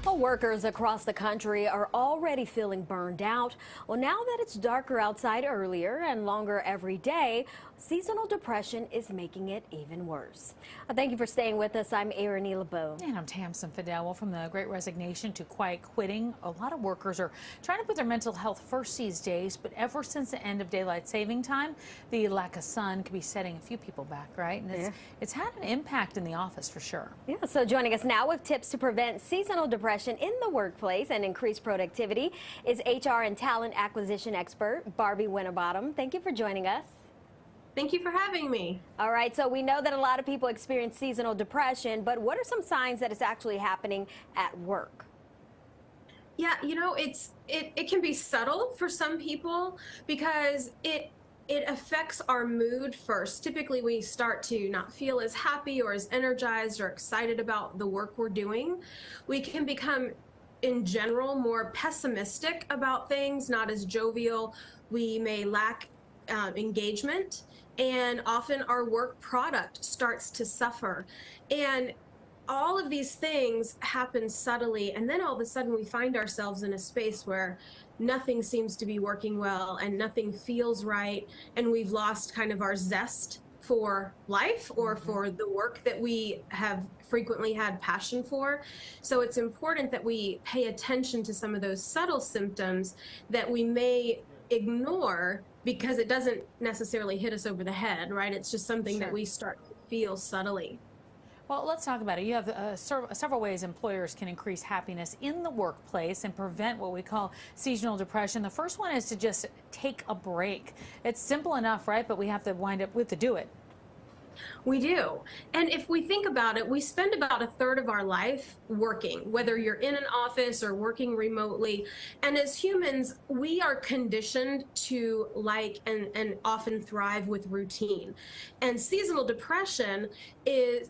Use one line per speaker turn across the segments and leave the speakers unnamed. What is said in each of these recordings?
Well, workers across the country are already feeling burned out. Well, now that it's darker outside earlier and longer every day, seasonal depression is making it even worse. Thank you for staying with us. I'm Erin LeBeau.
And I'm Tamsin Fidel. Well, from the great resignation to quiet quitting, a lot of workers are trying to put their mental health first these days. But ever since the end of daylight saving time, the lack of sun could be setting a few people back, right? And it's had an impact in the office for sure.
Yeah, so joining us now with tips to prevent seasonal depression in the workplace and increase productivity is HR and talent acquisition expert Barbie Winterbottom. Thank you for joining us.
Thank you for having me. All
right, so we know that a lot of people experience seasonal depression, but what are some signs that it's actually happening at work?
Yeah, you know, it can be subtle for some people because it affects our mood first. Typically, we start to not feel as happy or as energized or excited about the work we're doing. We can become, in general, more pessimistic about things, not as jovial. We may lack engagement, and often our work product starts to suffer. And all of these things happen subtly, and then all of a sudden we find ourselves in a space where nothing seems to be working well and nothing feels right, and we've lost kind of our zest for life or for the work that we have frequently had passion for. So it's important that we pay attention to some of those subtle symptoms that we may ignore because it doesn't necessarily hit us over the head, right? It's just something that we start to feel subtly.
Well, let's talk about it. You have several ways employers can increase happiness in the workplace and prevent what we call seasonal depression. The first one is to just take a break. It's simple enough, right? But we have to wind up with to do it.
We do. And if we think about it, we spend about a third of our life working, whether you're in an office or working remotely. And as humans, we are conditioned to like and often thrive with routine. And seasonal depression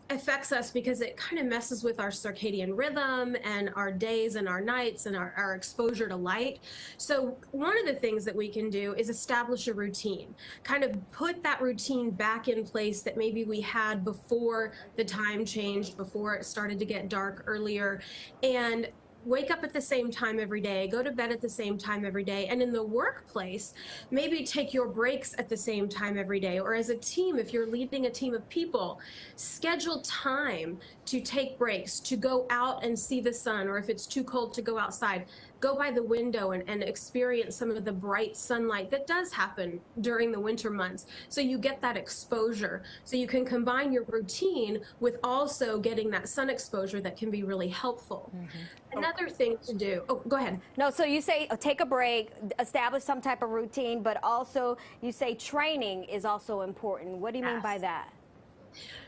affects us because it kind of messes with our circadian rhythm and our days and our nights and our exposure to light. So one of the things that we can do is establish a routine, kind of put that routine back in place that maybe we had before the time changed, before it started to get dark earlier, and wake up at the same time every day, go to bed at the same time every day, and in the workplace, maybe take your breaks at the same time every day, or as a team, if you're leading a team of people, schedule time to take breaks, to go out and see the sun, or if it's too cold to go outside, go by the window and experience some of the bright sunlight that does happen during the winter months. So you get that exposure. So you can combine your routine with also getting that sun exposure that can be really helpful. Another thing to do, oh, go ahead.
No, so you say take a break, establish some type of routine, but also you say training is also important. What do you mean by that?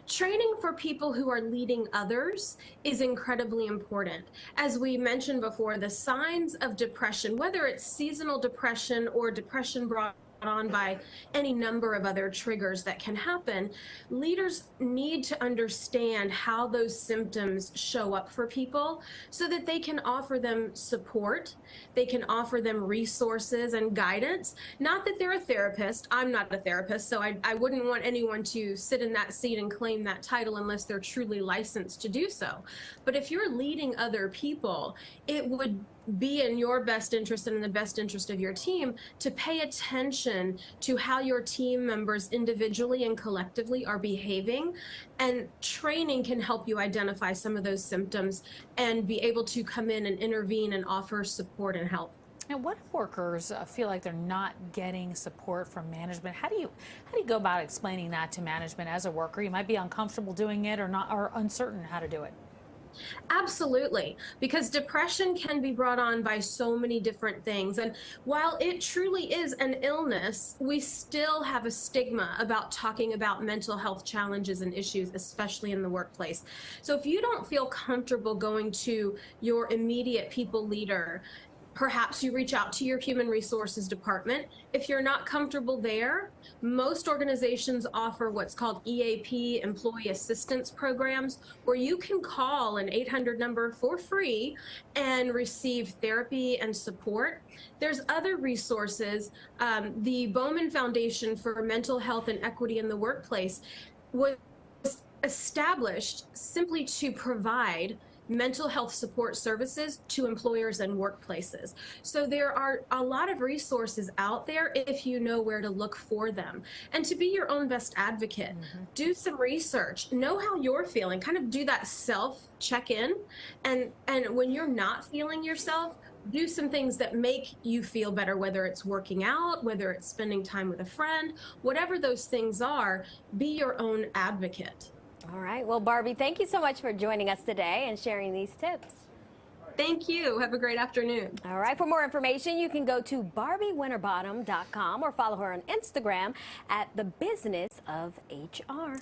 Training for people who are leading others is incredibly important. As we mentioned before, the signs of depression, whether it's seasonal depression or depression brought on by any number of other triggers that can happen, leaders need to understand how those symptoms show up for people so that they can offer them support, they can offer them resources and guidance. Not that they're a therapist. I'm not a therapist, so I wouldn't want anyone to sit in that seat and claim that title unless they're truly licensed to do so. But if you're leading other people, it would be in your best interest and in the best interest of your team to pay attention to how your team members individually and collectively are behaving. And training can help you identify some of those symptoms and be able to come in and intervene and offer support and help.
And what if workers feel like they're not getting support from management? How do you go about explaining that to management as a worker? You might be uncomfortable doing it or not, or uncertain how to do it.
Absolutely, because depression can be brought on by so many different things. And while it truly is an illness, we still have a stigma about talking about mental health challenges and issues, especially in the workplace. So if you don't feel comfortable going to your immediate people leader, perhaps you reach out to your human resources department. If you're not comfortable there, most organizations offer what's called EAP, employee assistance programs, where you can call an 800 number for free and receive therapy and support. There's other resources. The Bowman Foundation for Mental Health and Equity in the Workplace was established simply to provide mental health support services to employers and workplaces. So there are a lot of resources out there if you know where to look for them. And to be your own best advocate, do some research, know how you're feeling, kind of do that self check-in. And when you're not feeling yourself, do some things that make you feel better, whether it's working out, whether it's spending time with a friend, whatever those things are, be your own advocate.
All right. Well, Barbie, thank you so much for joining us today and sharing these tips.
Thank you. Have a great afternoon.
All right. For more information, you can go to barbiewinterbottom.com or follow her on Instagram at The Business of HR.